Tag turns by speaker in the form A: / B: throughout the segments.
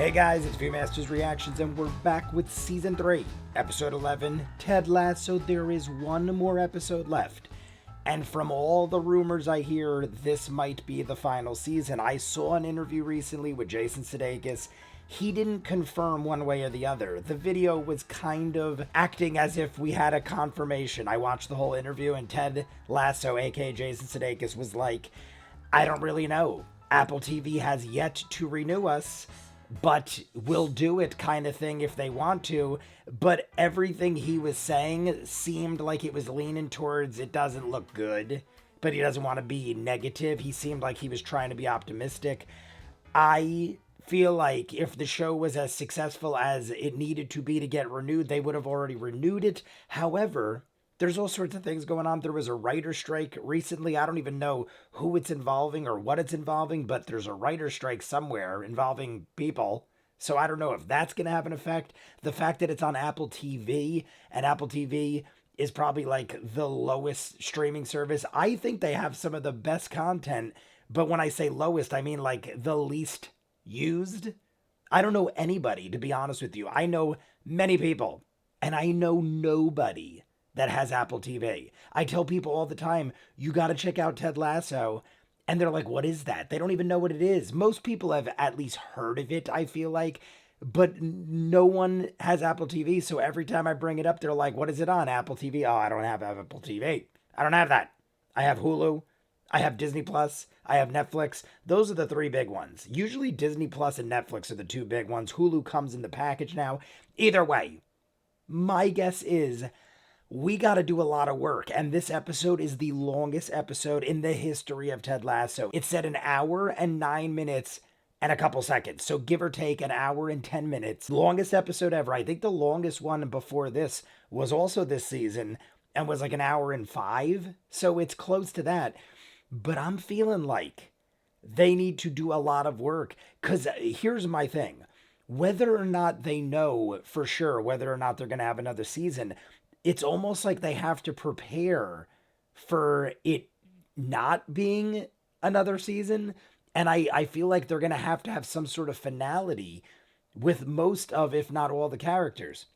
A: Hey guys, it's ViewMasters Reactions, and we're back with Season 3, Episode 11, Ted Lasso. There is one more episode left, and from all the rumors I hear, this might be the final season. I saw an interview recently with Jason Sudeikis. He didn't confirm one way or the other. The video was kind of acting as if we had a confirmation. I watched the whole interview, and Ted Lasso, aka Jason Sudeikis, was like, I don't really know. Apple TV has yet to renew us, but we'll do it kind of thing if they want to. But everything he was saying seemed like it was leaning towards it doesn't look good, but he doesn't want to be negative. He seemed like he was trying to be optimistic. I feel like if the show was as successful as it needed to be to get renewed, they would have already renewed it. However, there's all sorts of things going on. There was a writer's strike recently. I don't even know who it's involving or what it's involving, but there's a writer's strike somewhere involving people. So I don't know if that's going to have an effect. The fact that it's on Apple TV, and Apple TV is probably like the lowest streaming service. I think they have some of the best content, but when I say lowest, I mean like the least used. I don't know anybody, to be honest with you. I know many people, and I know nobody that has Apple TV. I tell people all the time, you got to check out Ted Lasso. And they're like, what is that? They don't even know what it is. Most people have at least heard of it, I feel like. But no one has Apple TV. So every time I bring it up, they're like, what is it on? Apple TV? Oh, I don't have Apple TV. I don't have that. I have Hulu. I have Disney Plus. I have Netflix. Those are the three big ones. Usually Disney Plus and Netflix are the two big ones. Hulu comes in the package now. Either way, my guess is we got to do a lot of work, and this episode is the longest episode in the history of Ted Lasso. It said 1 hour and 9 minutes and a couple seconds, so give or take 1 hour and 10 minutes. Longest episode ever. I think the longest one before this was also this season and was like 1 hour and 5, so it's close to that. But I'm feeling like they need to do a lot of work, because here's my thing. Whether or not they know for sure whether or not they're going to have another season, it's almost like they have to prepare for it not being another season. And I feel like they're going to have some sort of finality with most of, if not all, the characters.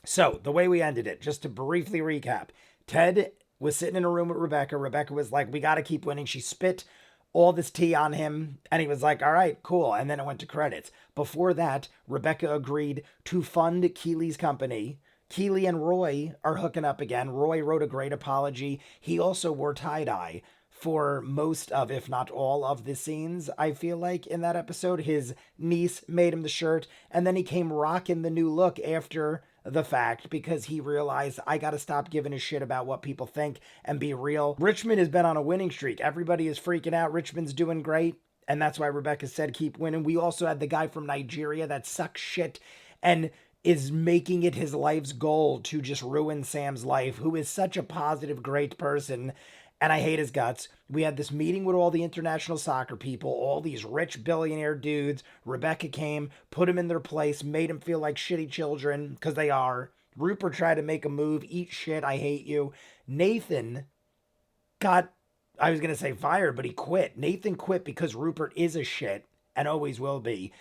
A: So the way we ended it, just to briefly recap, Ted was sitting in a room with Rebecca. Rebecca was like, we got to keep winning. She spit all this tea on him, and he was like, all right, cool. And then it went to credits. Before that, Rebecca agreed to fund Keely's company. Keely and Roy are hooking up again. Roy wrote a great apology. He also wore tie-dye for most of, if not all of the scenes, I feel like, in that episode. His niece made him the shirt, and then he came rocking the new look after the fact because he realized, I gotta stop giving a shit about what people think and be real. Richmond has been on a winning streak. Everybody is freaking out. Richmond's doing great, and that's why Rebecca said keep winning. We also had the guy from Nigeria that sucks shit and is making it his life's goal to just ruin Sam's life, who is such a positive, great person, and I hate his guts. We had this meeting with all the international soccer people, all these rich billionaire dudes. Rebecca came, put them in their place, made them feel like shitty children, because they are. Rupert tried to make a move, eat shit, I hate you. Nathan got, I was going to say fired, but he quit. Nathan quit because Rupert is a shit, and always will be.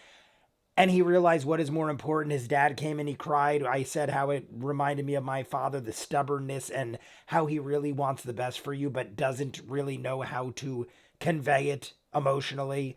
A: And he realized what is more important. His dad came and he cried. I said how it reminded me of my father, the stubbornness and how he really wants the best for you, but doesn't really know how to convey it emotionally.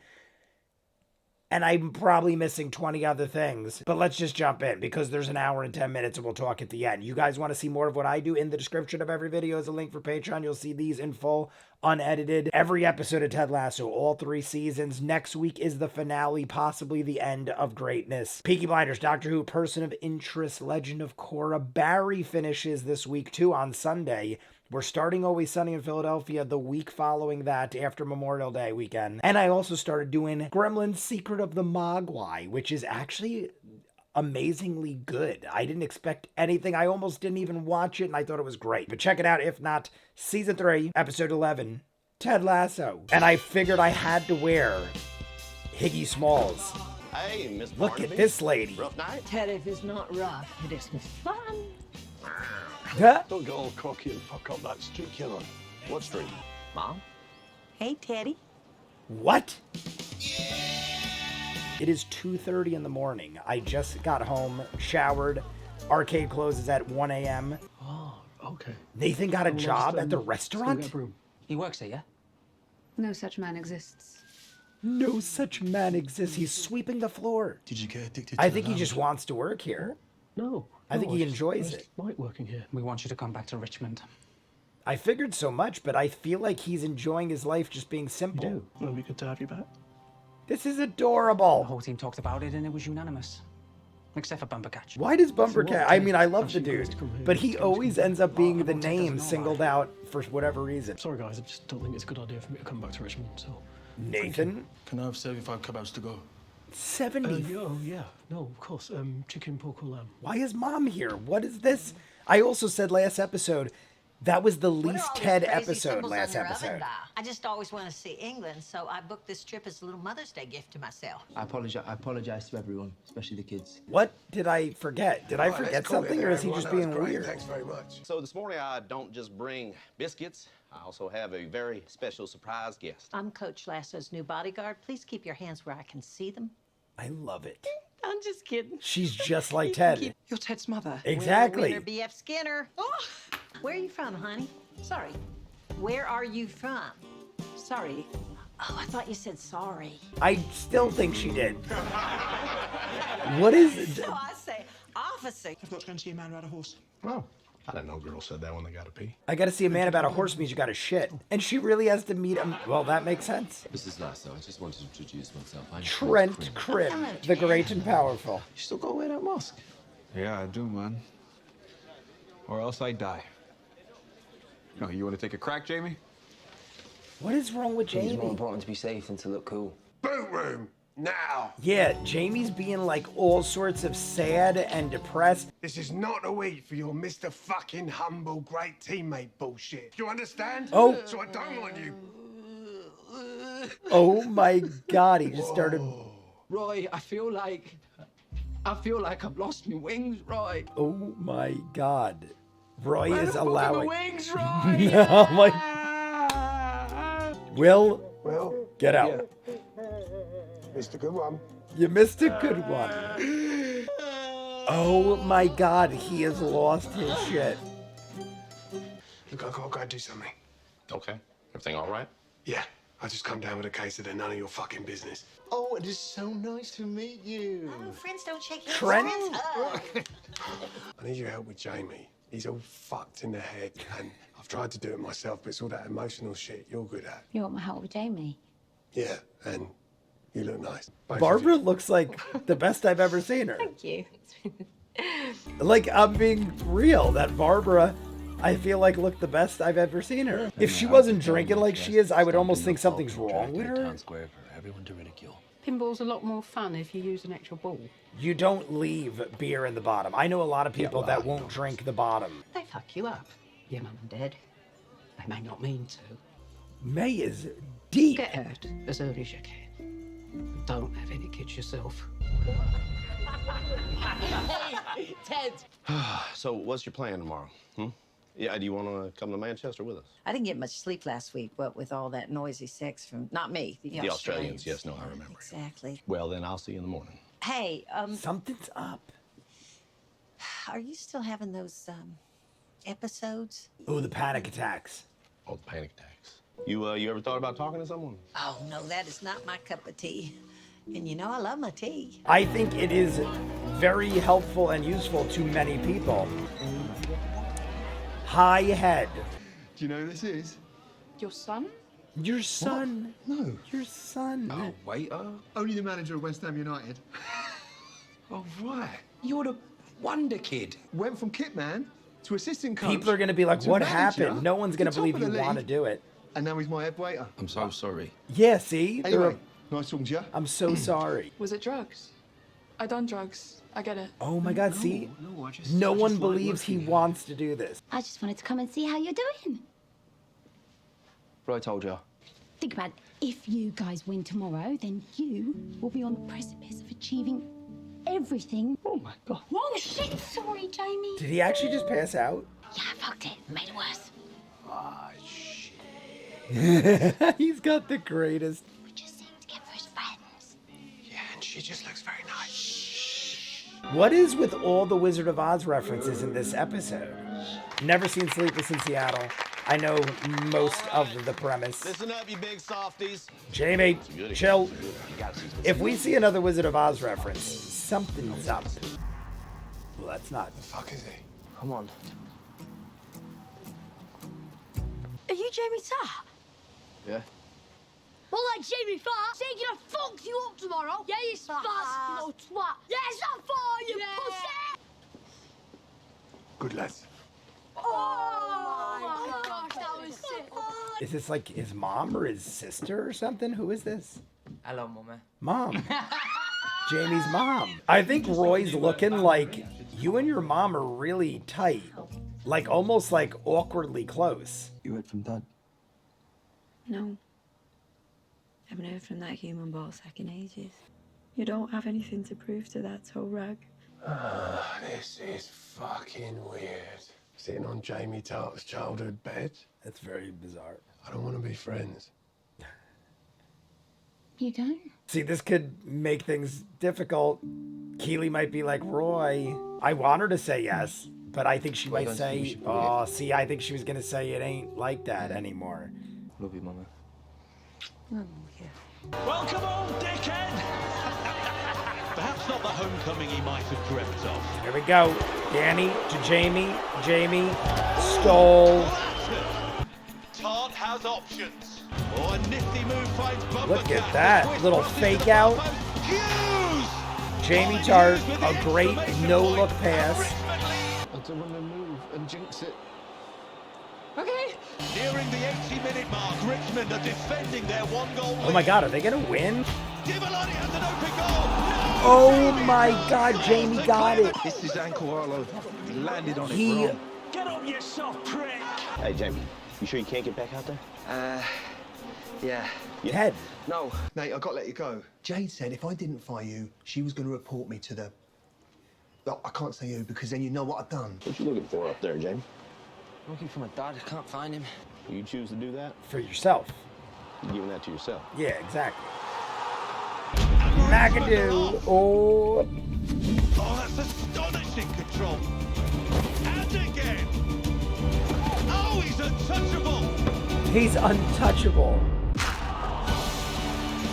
A: And I'm probably missing 20 other things, but let's just jump in because there's 1 hour and 10 minutes and we'll talk at the end. You guys want to see more of what I do? In the description of every video is a link for Patreon. You'll see these in full, unedited. Every episode of Ted Lasso, all 3 seasons. Next week is the finale, possibly the end of greatness. Peaky Blinders, Doctor Who, Person of Interest, Legend of Korra. Barry finishes this week too on Sunday. We're starting Always Sunny in Philadelphia the week following that after Memorial Day weekend. And I also started doing Gremlin's Secret of the Mogwai, which is actually amazingly good. I didn't expect anything. I almost didn't even watch it, and I thought it was great. But check it out, if not, Season 3, Episode 11, Ted Lasso. And I figured I had to wear Higgy Smalls.
B: Hey, Miss
A: Look
B: Barnaby.
A: at this lady.
B: Rough night?
C: Ted, if it's not rough, it isn't fun.
A: Huh?
B: Don't get all cocky and fuck up that street killer. What street?
C: Mom? Hey, Teddy.
A: What? It is 2:30 in the morning. I just got home, showered. Arcade closes at 1 a.m.
D: Oh, okay.
A: Nathan got a
D: Well,
A: job
D: just,
A: at the
D: just go
A: restaurant?
D: get a broom.
E: He works here, yeah?
F: No such man exists.
A: No such man exists. He's sweeping the floor.
B: Did you get addicted to
A: I
B: the
A: think he
B: lounge?
A: just wants to work here.
D: No.
A: I think he enjoys
D: I
A: it.
D: like working here.
E: We want you to come back to Richmond.
A: I figured so much, but I feel like he's enjoying his life just being
D: You
A: simple.
D: do. It'll be good to have you back.
A: This is
E: The
A: adorable.
E: whole team talked about it and it was unanimous. Except for Bumper Catch.
A: Why does Bumper
D: So what,
A: Cat? I mean, I love the
D: actually goes
A: dude,
D: to come here
A: but
D: and
A: he
D: tell us
A: always
D: something.
A: ends up being the
E: Ted doesn't
A: name
E: know
A: singled
E: why.
A: out for whatever reason.
D: Sorry, guys. I just don't think it's a good idea for me to come back to Richmond, so...
A: Nathan,
B: Can I have 75 kebabs to go?
A: 70.
D: Yeah. No, of course. Chicken, pork, or lamb.
A: Why is Mom here? What is this? I also said last episode that was the
C: What are
A: least
C: all these
A: Ted
C: crazy
A: episode
C: symbols on
A: last
C: your oven
A: episode.
C: dial? I just always want to see England, so I booked this trip as a little Mother's Day gift to myself.
G: I apologize to everyone, especially the kids.
A: What did I forget? Did I
B: Right, let's
A: forget
B: call it
A: something,
B: there,
A: or is he
B: everyone.
A: just
B: That was
A: being
B: great.
A: weird?
B: Thanks very much.
H: So this morning I don't just bring biscuits, I also have a very special surprise guest.
C: I'm Coach Lasso's new bodyguard. Please keep your hands where I can see them.
A: I love it.
C: I'm just kidding.
A: She's just like Ted.
E: You're Ted's mother.
A: Exactly.
C: Winner, B.F. Skinner. Oh, where are you from, honey? Sorry. Where are you from? Sorry. Oh, I thought you said sorry.
A: I still think she did. What is?
C: Oh, I say officer.
G: I've got to go and see a man ride a horse.
B: Oh, I didn't know girls said that when they got to pee.
A: I got to see a man about a horse means you got to shit, and she really has to meet him. Well, that makes sense.
I: Mrs. Lasso, I just wanted to introduce myself. I'm
A: Trent Cribb, the great and powerful.
G: You still got to wear that mask?
J: Yeah, I do, man. Or else I die. No, you want to take a crack, Jamie?
A: What is wrong with
G: It's more
A: Jamie?
G: important to be safe than to look cool.
B: Boot room, now!
A: Yeah, Jamie's being like all sorts of sad and depressed.
B: This is not a week for your Mr. fucking humble great teammate bullshit. You understand?
A: Oh.
B: So I don't want you.
A: Oh my God, he just started.
G: Roy, I feel like I've lost my wings, Roy.
A: Oh my God. Roy
G: Where
A: is
G: the fuck are my
A: allowing.
G: wings, Roy?
A: Oh my. Will,
B: Well,
A: get out.
B: missed a good one.
A: You missed a good one. Oh my God, he has lost his shit.
B: Look, I gotta go and do something.
H: Okay, everything all right?
B: Yeah, I just come down with a case of they're none of your fucking business.
I: Oh, it is so nice to meet you.
C: Oh, friends don't shake hands.
A: Trent?
C: Friends hug.
B: I need your help with Jamie. He's all fucked in the head, and I've tried to do it myself, but it's all that emotional shit you're good at.
F: You want my help with Jamie?
B: Yeah, and you look nice. Both of
A: Barbara
B: you.
A: looks like the best I've ever seen her.
F: Thank you.
A: Like, I'm being real. That Barbara, I feel like, looked the best I've ever seen her. If she wasn't drinking like she is, I would almost think something's wrong with her.
I: Square for everyone to ridicule.
F: Pinball's a lot more fun if you use an actual ball.
A: You don't leave beer in the bottom. I know a lot of people that won't drink the bottom.
C: They fuck you up.
F: Your mum and dad. They may not mean to.
A: May is deep.
F: Get out as early as you can. Don't have any kids yourself.
G: Ted!
H: So what's your plan tomorrow? Yeah, do you want to come to Manchester with us?
C: I didn't get much sleep last week, what with all that noisy sex from, not me, the
H: Australians, yes, no, I remember.
C: Exactly.
H: Well, then I'll see you in the morning.
C: Hey,
A: Something's up.
C: are you still having those, episodes?
A: Oh, the panic attacks.
H: Oh, the panic attacks. You ever thought about talking to someone?
C: Oh, no, that is not my cup of tea. And you know I love my tea.
A: I think it is very helpful and useful to many people. High head.
J: Do you know who this is?
F: Your son?
A: Your son.
J: No.
A: Your son.
J: Oh, waiter. Only the manager of West Ham United.
G: Oh, right. You're the wonder kid.
J: Went from kit man to assistant coach.
A: People are going to be like,
J: to
A: what
J: manager,
A: happened? No one's going to
J: top
A: believe
J: of
A: you
J: the
A: want to
J: league,
A: do it.
J: And now he's my head waiter.
G: I'm so sorry.
A: Yeah, see?
J: Anyway, nice talking to you.
A: I'm so sorry.
K: Was it drugs? I done drugs. I get it.
A: Oh my God, see?
G: No, I just
A: No one
G: like
A: believes he
G: working here.
A: wants to do this.
F: I just wanted to come and see how you're doing.
G: Roy told you.
F: Think about it. If you guys win tomorrow, then you will be on the precipice of achieving everything.
G: Oh my God.
F: Oh shit! Sorry, Jamie.
A: Did he actually just pass out?
F: Yeah, I fucked it. Made it worse.
G: Ah, shit.
A: He's got the greatest.
F: We just seem together as friends.
B: Yeah, and She just looks very nice.
A: What is with all the Wizard of Oz references in this episode? Never seen Sleepless in Seattle. I know most of the premise.
H: Listen up, you big softies.
A: Jamie, chill. If we see another Wizard of Oz reference, something's up. Well, that's not.
B: The fuck is he?
G: Come on.
L: Are you Jamie Tarr?
G: Yeah.
L: Well, like Jamie Farr, so you're gonna fuck you up tomorrow? Yeah, you spaz, you little twat. Yeah, it's not for you, pussy!
B: Good lads.
L: Oh my gosh, that was sick.
A: Is this like his mom or his sister or something? Who is this?
G: Hello, mama.
A: Mom. Jamie's mom. I think Roy's looking like you and your mom are really tight. Like almost like awkwardly close.
G: You heard from Dad?
K: No. Haven't heard from that human ball sack in ages. You don't have anything to prove to that toe rag.
B: This is fucking weird. Sitting on Jamie Tartt's childhood bed.
A: That's very bizarre.
B: I don't want to be friends.
F: You don't?
A: See, this could make things difficult. Keely might be like, Roy, I want her to say yes, but I think she might say, oh, see, I think she was going to say it ain't like that anymore.
G: Love you, mama.
M: Welcome home, dickhead! Perhaps not the homecoming he might have dreamt of.
A: Here we go. Danny to Jamie. Jamie stole.
M: Tart has options. Oh, a nifty move finds Bumper.
A: Look at that little fake out. Jamie Tart, a great no-look pass.
G: I don't want to move and jinx it.
M: Okay. Nearing the 80-minute mark, Richmond are defending their one-goal lead.
A: Oh my God, are they gonna win?
M: Divalani has an open goal.
A: Oh my God, Jamie got it.
G: This is Ankle Arlo. He landed on it wrong.
M: Get up, you soft prick.
H: Hey, Jamie, you sure you can't get back out there?
G: Yeah.
A: Your head.
G: No.
I: Mate, I got to let you go. Jade said if I didn't fire you, she was going to report me to the... Oh, I can't say who, because then you know what I've done.
H: What you looking for up there, Jamie?
G: Looking for my dad. I can't find him.
H: You choose to do that?
A: For yourself.
H: You're giving that to yourself.
A: Yeah, exactly. McAdoo. Oh.
M: Oh, that's astonishing control. And again. Oh, he's untouchable.
A: He's untouchable.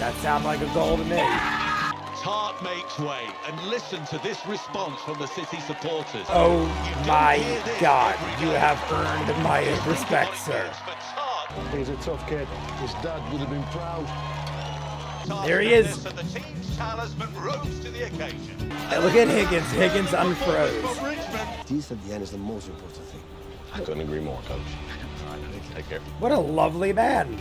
A: That sounds like a goal to me.
M: Tart makes way, and listen to this response from the City supporters.
A: Oh my God, you have earned my respect, sir.
I: He's a tough kid. His dad would have been proud.
A: There he is.
M: And the team's talisman rose to the occasion.
A: Hey, look at Higgins. Higgins unfroze.
B: This at the end is the most important thing.
H: I couldn't agree more, Coach. All right, take care.
A: What a lovely man.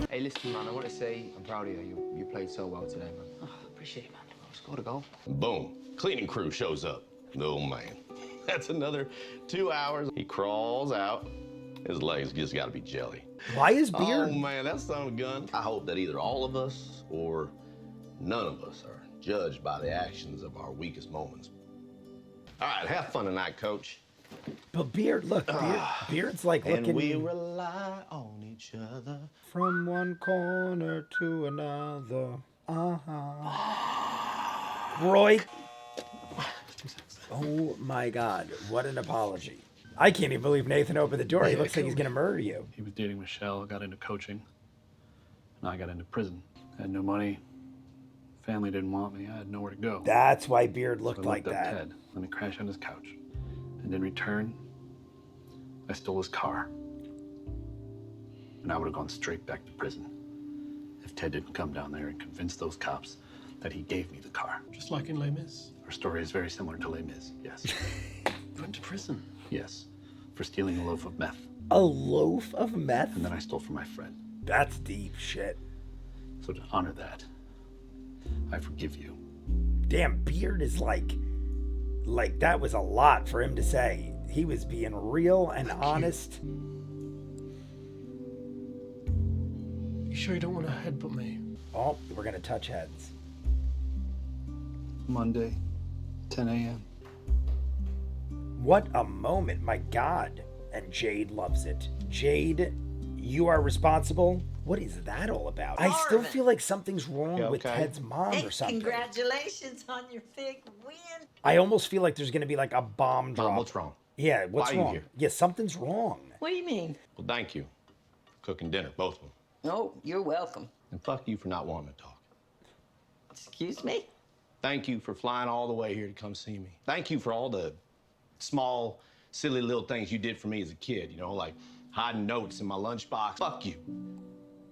G: Hey, listen, man. I want to say I'm proud of you. You played so well today, man. Oh, appreciate it, man. Scored a goal.
H: Boom. Cleaning crew shows up. Oh, man. That's another 2 hours. He crawls out. His legs just got to be jelly.
A: Why is Beard?
H: Oh, man, that's son of a gun. I hope that either all of us or none of us are judged by the actions of our weakest moments. All right, have fun tonight, Coach.
A: But Beard, look, Beard's like
H: And
A: looking
H: we rely on each other.
A: from one corner to another. Roy. Oh my God, what an apology. I can't even believe Nathan opened the door. He looks like he's gonna murder you.
D: He was dating Michelle, got into coaching, and I got into prison. I had no money. Family didn't want me. I had nowhere to go.
A: That's why Beard looked
D: So I
A: like
D: looked up
A: that.
D: Ted, let me crash on his couch. And in return, I stole his car. And I would have gone straight back to prison if Ted didn't come down there and convince those cops that he gave me the car. Just like in Les Mis.
J: Our story is very similar to Les Mis, yes.
D: You went to prison?
J: Yes, for stealing a loaf of meth.
A: A loaf of meth?
J: And then I stole from my friend.
A: That's deep shit.
J: So to honor that, I forgive you.
A: Damn, Beard is like that was a lot for him to say. He was being real and honest.
D: You sure you don't want to headbutt me?
A: Oh, we're gonna touch heads.
J: Monday, 10 a.m.
A: What a moment, my God. And Jade loves it. Jade, you are responsible. What is that all about? I still feel like something's wrong with Ted's mom or something.
C: Congratulations on your big win.
A: I almost feel like there's going to be like a bomb drop.
H: Mom, what's wrong?
A: Yeah, what's
H: Why are you
A: wrong?
H: here?
A: Yeah, something's wrong.
C: What do you mean?
H: Well, thank you for cooking dinner, both of them.
C: Oh, you're welcome.
H: And fuck you for not wanting to talk.
C: Excuse me?
H: Thank you for flying all the way here to come see me. Thank you for all the small, silly little things you did for me as a kid, you know, like hiding notes in my lunchbox. Fuck you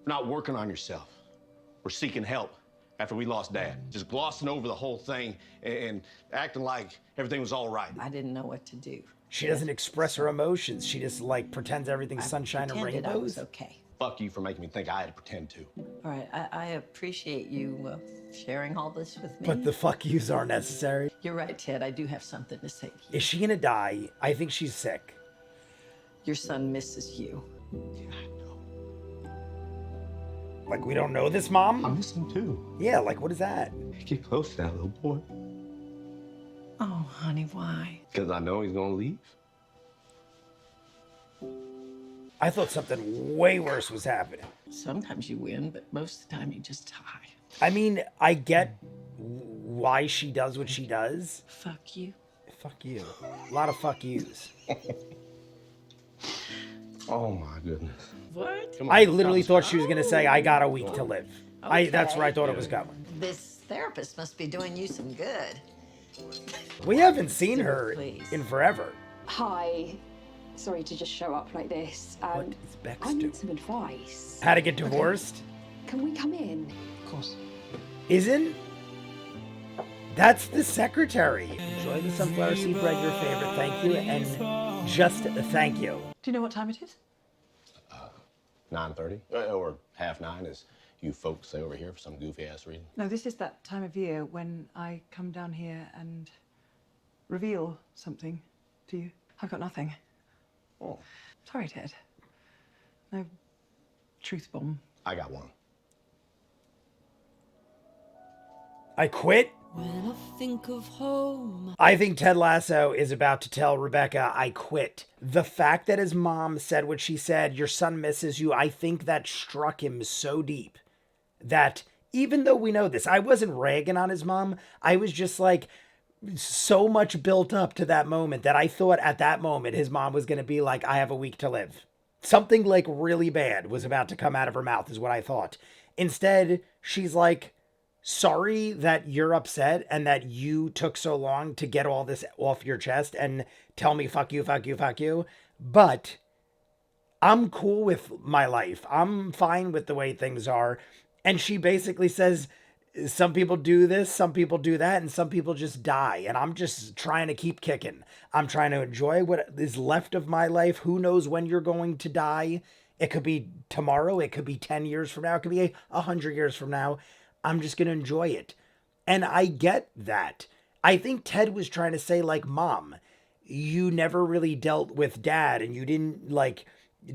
H: for not working on yourself or seeking help after we lost Dad. Just glossing over the whole thing and acting like everything was all right.
C: I didn't know what to do.
A: She doesn't express her emotions. She just like pretends everything's sunshine and
C: Pretended I was
A: rainbows.
C: okay.
H: Fuck you for making me think I had to pretend to.
C: All right, I appreciate you sharing all this with me.
A: But the fuck yous are necessary.
C: You're right, Ted. I do have something to say to you.
A: Is she gonna die? I think she's sick.
C: Your son misses you.
A: Like, we don't know this, Mom?
H: I miss him too.
A: Yeah, like, what is that?
H: Get close to that little boy.
C: Oh, honey, why?
H: Because I know he's gonna leave.
A: I thought something way worse was happening.
C: Sometimes you win, but most of the time you just die.
A: I mean, I get why she does what she does.
C: Fuck you.
A: Fuck you. A lot of fuck yous.
H: Oh my goodness.
C: What?
A: I literally thought she was going to say, I got a week to live. That's where I thought it was going.
C: This therapist must be doing you some good.
A: We haven't seen her
C: Please.
A: in forever.
F: Hi. Sorry to just show up like this.
A: What is Bex
F: I
A: doing?
F: need some advice.
A: How to get divorced?
F: Can we come in?
E: Of course.
A: Isn't? That's the secretary. Enjoy the sunflower seed bread, your favorite. Thank you. And just thank you.
C: Do you know what time it is?
H: 9:30 or 8:30, as you folks say over here for some goofy ass reason.
N: No, this is that time of year when I come down here and reveal something to you. I've got nothing.
H: Oh.
N: Sorry, Ted. No truth bomb.
H: I got one.
A: I quit.
O: When I think of home.
A: I think Ted Lasso is about to tell Rebecca, I quit. The fact that his mom said what she said, your son misses you, I think that struck him so deep that even though we know this, I wasn't ragging on his mom. I was just like so much built up to that moment that I thought at that moment his mom was going to be like, I have a week to live. Something like really bad was about to come out of her mouth is what I thought. Instead, she's like, sorry that you're upset and that you took so long to get all this off your chest and tell me fuck you, fuck you, fuck you. But I'm cool with my life. I'm fine with the way things are. And she basically says, some people do this, some people do that, and some people just die. And I'm just trying to keep kicking. I'm trying to enjoy what is left of my life. Who knows when you're going to die? It could be tomorrow. It could be 10 years from now. It could be 100 years from now. I'm just going to enjoy it. And I get that. I think Ted was trying to say, like, Mom, you never really dealt with Dad and you didn't, like,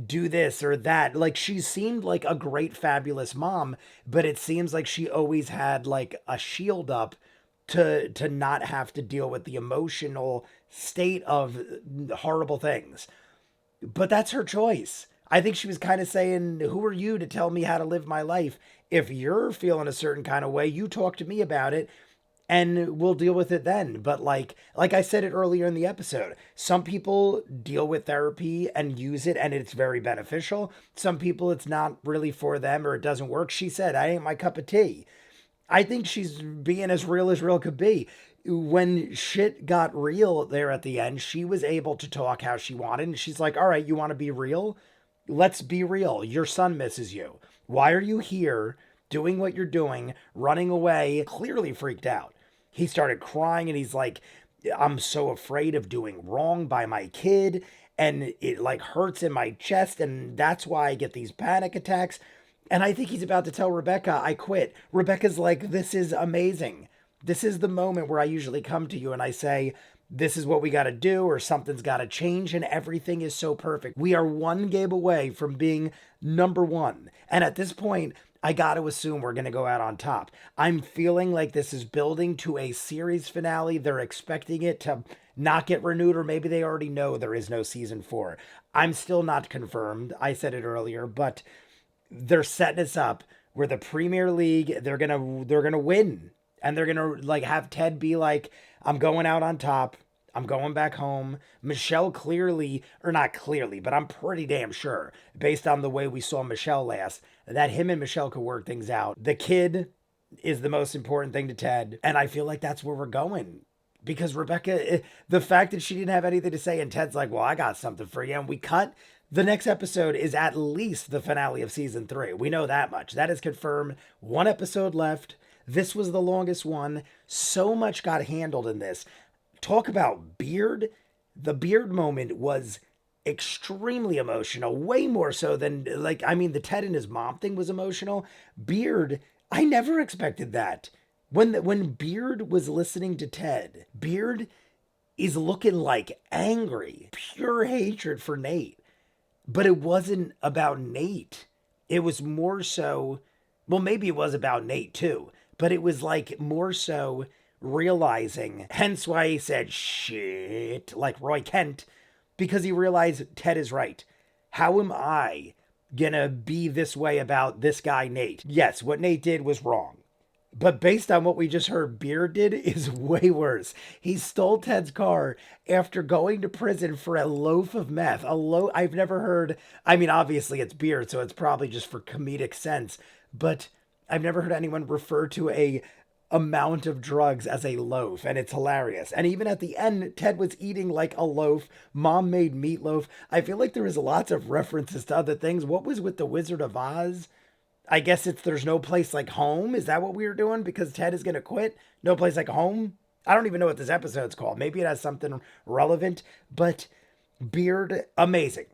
A: do this or that. Like, she seemed like a great, fabulous mom, but it seems like she always had, like, a shield up to not have to deal with the emotional state of horrible things. But that's her choice. I think she was kind of saying, who are you to tell me how to live my life? If you're feeling a certain kind of way, you talk to me about it and we'll deal with it then. But like I said it earlier in the episode, some people deal with therapy and use it and it's very beneficial. Some people it's not really for them or it doesn't work. She said, I ain't my cup of tea. I think she's being as real could be. When shit got real there at the end, she was able to talk how she wanted. And she's like, all right, you want to be real? Let's be real. Your son misses you. Why are you here doing what you're doing, running away, clearly freaked out? He started crying and he's like, I'm so afraid of doing wrong by my kid. And it like hurts in my chest. And that's why I get these panic attacks. And I think he's about to tell Rebecca, I quit. Rebecca's like, this is amazing. This is the moment where I usually come to you and I say, this is what we got to do, or something's got to change, and everything is so perfect. We are one game away from being number one. And at this point, I got to assume we're going to go out on top. I'm feeling like this is building to a series finale. They're expecting it to not get renewed, or maybe they already know there is no season 4. I'm still not confirmed. I said it earlier, but they're setting us up where the Premier League, they're gonna win. And they're gonna like have Ted be like, I'm going out on top. I'm going back home. Michelle clearly, or not clearly, but I'm pretty damn sure, based on the way we saw Michelle last, that him and Michelle could work things out. The kid is the most important thing to Ted. And I feel like that's where we're going. Because Rebecca, the fact that she didn't have anything to say and Ted's like, well, I got something for you. And we cut. The next episode is at least the finale of season 3. We know that much. That is confirmed. 1 episode left. This was the longest one. So much got handled in this. Talk about Beard. The Beard moment was extremely emotional. Way more so than, like, I mean, the Ted and his mom thing was emotional. Beard, I never expected that. When Beard was listening to Ted, Beard is looking like angry. Pure hatred for Nate. But it wasn't about Nate. It was more so, well, maybe it was about Nate too, but it was like more so realizing, hence why he said shit, like Roy Kent, because he realized Ted is right. How am I gonna be this way about this guy, Nate? Yes, what Nate did was wrong. But based on what we just heard Beard did is way worse. He stole Ted's car after going to prison for a loaf of meth. I've never heard, I mean, obviously it's Beard, so it's probably just for comedic sense, but I've never heard anyone refer to a amount of drugs as a loaf, and it's hilarious. And even at the end, Ted was eating like a loaf. Mom made meatloaf. I feel like there was lots of references to other things. What was with the Wizard of Oz? I guess it's There's No Place Like Home. Is that what we were doing? Because Ted is going to quit? No Place Like Home? I don't even know what this episode's called. Maybe it has something relevant. But Beard, amazing.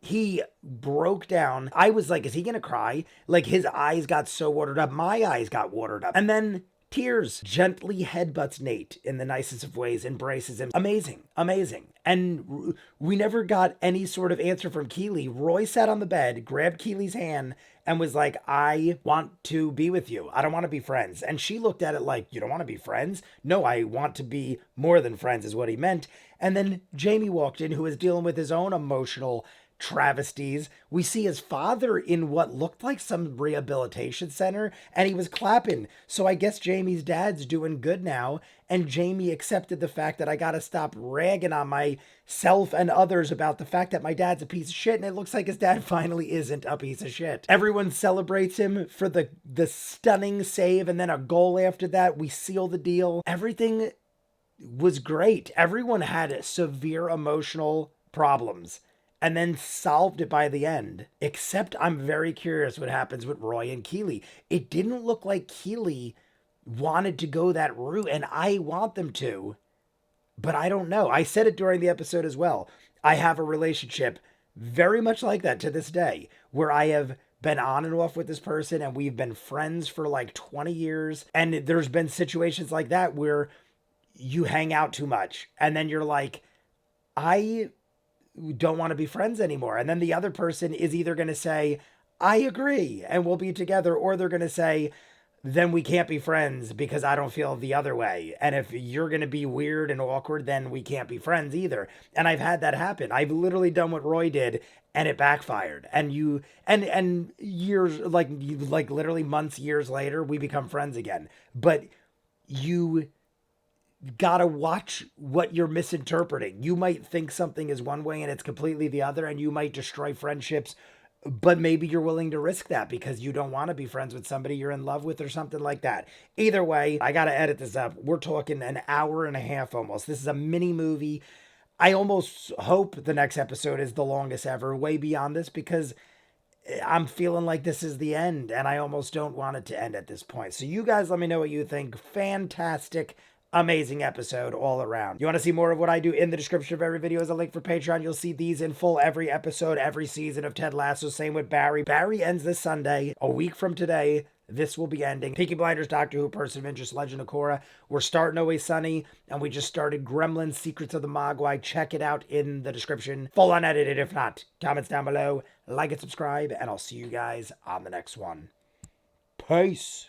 A: He broke down. I was like, is he going to cry? Like, his eyes got so watered up. My eyes got watered up. And then tears. Gently headbutts Nate in the nicest of ways, embraces him. Amazing. Amazing. And we never got any sort of answer from Keeley. Roy sat on the bed, grabbed Keeley's hand, and was like, I want to be with you. I don't want to be friends. And she looked at it like, you don't want to be friends? No, I want to be more than friends is what he meant. And then Jamie walked in, who was dealing with his own emotional travesties. We see his father in what looked like some rehabilitation center, and he was clapping. So I guess Jamie's dad's doing good now, and Jamie accepted the fact that I gotta stop ragging on myself and others about the fact that my dad's a piece of shit, and it looks like his dad finally isn't a piece of shit. Everyone celebrates him for the stunning save, and then a goal after that. We seal the deal. Everything was great. Everyone had severe emotional problems and then solved it by the end. Except I'm very curious what happens with Roy and Keeley. It didn't look like Keeley wanted to go that route, and I want them to, but I don't know. I said it during the episode as well. I have a relationship very much like that to this day, where I have been on and off with this person, and we've been friends for like 20 years, and there's been situations like that where you hang out too much, and then you're like, I don't want to be friends anymore. And then the other person is either going to say, I agree, and we'll be together, or they're going to say, then we can't be friends because I don't feel the other way. And if you're going to be weird and awkward, then we can't be friends either. And I've had that happen. I've literally done what Roy did, and it backfired. And years, like literally months, years later, we become friends again. But you gotta watch what you're misinterpreting. You might think something is one way and it's completely the other, and you might destroy friendships, but maybe you're willing to risk that because you don't want to be friends with somebody you're in love with or something like that. Either way, I gotta edit this up. We're talking an hour and a half almost. This is a mini movie. I almost hope the next episode is the longest ever, way beyond this, because I'm feeling like this is the end, and I almost don't want it to end at this point. So you guys let me know what you think. Fantastic, amazing episode all around. You want to see more of what I do? In the description of every video is a link for Patreon. You'll see these in full every episode, every season of Ted Lasso. Same with Barry. Barry ends this Sunday. A week from today, this will be ending. Peaky Blinders, Doctor Who, Person of Interest, Legend of Korra. We're starting Always Sunny, and we just started Gremlins, Secrets of the Mogwai. Check it out in the description. Full unedited, if not. Comments down below. Like and subscribe, and I'll see you guys on the next one. Peace.